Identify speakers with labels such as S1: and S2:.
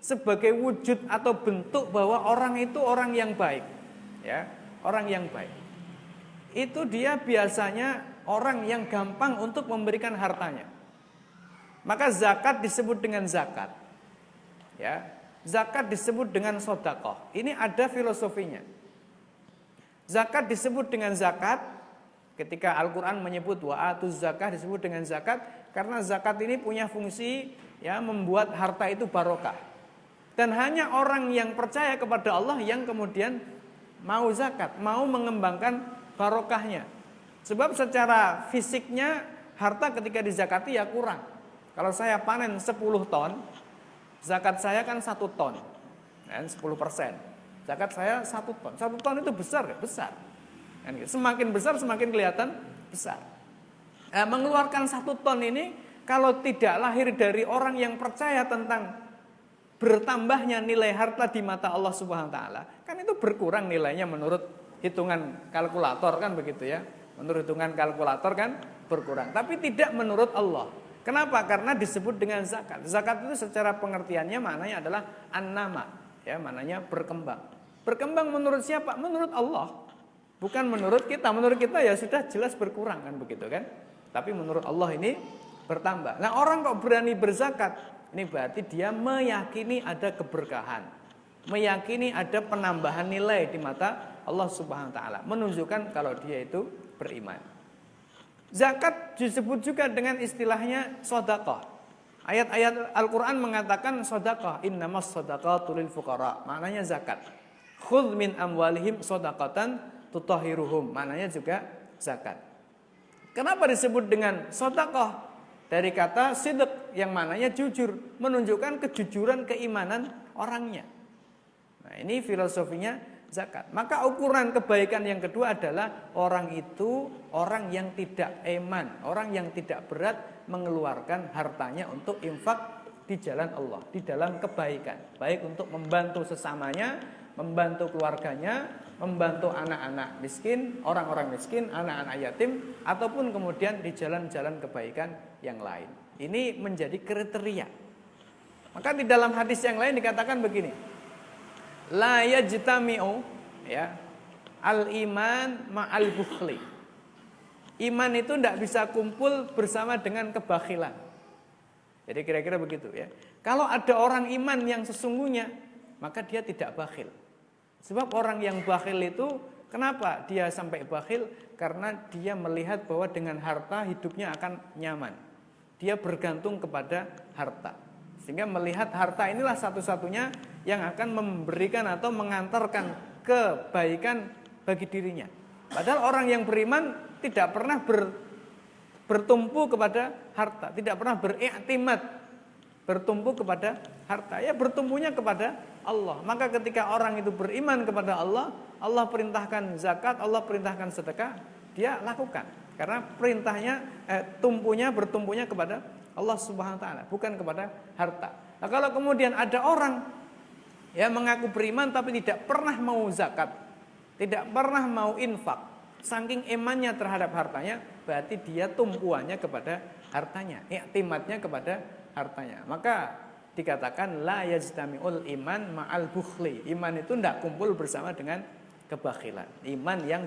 S1: sebagai wujud atau bentuk bahwa orang itu orang yang baik, ya, orang yang baik. Itu dia biasanya orang yang gampang untuk memberikan hartanya. Maka zakat disebut dengan zakat, ya. Zakat disebut dengan sedekah. Ini ada filosofinya. Zakat disebut dengan zakat ketika Al-Quran menyebut wa'atuz zakah disebut dengan zakat karena zakat ini punya fungsi, ya, membuat harta itu barokah. Dan hanya orang yang percaya kepada Allah yang kemudian mau zakat, mau mengembangkan barokahnya. Sebab secara fisiknya harta ketika dizakati ya kurang. Kalau saya panen 10 ton, zakat saya kan 1 ton, kan 10%. Zakat saya 1 ton. 1 ton itu besar, besar. Semakin besar semakin kelihatan besar. Mengeluarkan 1 ton ini kalau tidak lahir dari orang yang percaya tentang bertambahnya nilai harta di mata Allah Subhanahu wa taala, kan itu berkurang nilainya menurut hitungan kalkulator kan begitu ya. Menurut hitungan kalkulator kan berkurang, tapi tidak menurut Allah. Kenapa? Karena disebut dengan zakat. Zakat itu secara pengertiannya maknanya adalah an-nama, ya, maknanya berkembang. Berkembang menurut siapa? Menurut Allah. Bukan menurut kita. Menurut kita ya sudah jelas berkurang kan begitu kan. Tapi menurut Allah ini bertambah. Nah, orang kok berani berzakat? Ini berarti dia meyakini ada keberkahan, meyakini ada penambahan nilai di mata Allah Subhanahu wa taala, menunjukkan kalau dia itu beriman. Zakat disebut juga dengan istilahnya sedekah. Ayat-ayat Al-Qur'an mengatakan sedekah, innamas shadaqatu lil fuqara, maknanya zakat. Khudz min amwalihim shadaqatan tutahhiruhum, maknanya juga zakat. Kenapa disebut dengan sedekah? Dari kata sidq yang maknanya jujur, menunjukkan kejujuran keimanan orangnya. Nah, ini filosofinya zakat. Maka ukuran kebaikan yang kedua adalah orang itu orang yang tidak eman, orang yang tidak berat mengeluarkan hartanya untuk infak di jalan Allah, di dalam kebaikan, baik untuk membantu sesamanya, membantu keluarganya, membantu anak-anak miskin, orang-orang miskin, anak-anak yatim, ataupun kemudian di jalan-jalan kebaikan yang lain. Ini menjadi kriteria. Maka di dalam hadis yang lain dikatakan begini, la yajtami'u, ya, al-iman ma'al bukhli. Iman itu tidak bisa kumpul bersama dengan kebakhilan. Jadi kira-kira begitu ya. Kalau ada orang iman yang sesungguhnya, maka dia tidak bakhil. Sebab orang yang bakhil itu, kenapa dia sampai bakhil? Karena dia melihat bahwa dengan harta hidupnya akan nyaman. Dia bergantung kepada harta. Sehingga melihat harta inilah satu-satunya yang akan memberikan atau mengantarkan kebaikan bagi dirinya. Padahal orang yang beriman tidak pernah bertumpu kepada harta, tidak pernah beriktimat bertumpu kepada harta, ya bertumpunya kepada Allah. Maka ketika orang itu beriman kepada Allah, Allah perintahkan zakat, Allah perintahkan sedekah, dia lakukan. Karena perintahnya bertumpunya kepada Allah Subhanahu wa taala, bukan kepada harta. Nah, kalau kemudian ada orang yang mengaku beriman tapi tidak pernah mau zakat, tidak pernah mau infak, saking imannya terhadap hartanya, berarti dia tumpuannya kepada hartanya, iktimatnya kepada hartanya. Maka dikatakan la yajtami'ul iman ma'al bukhli. Iman itu tidak kumpul bersama dengan kebakhilan. Iman yang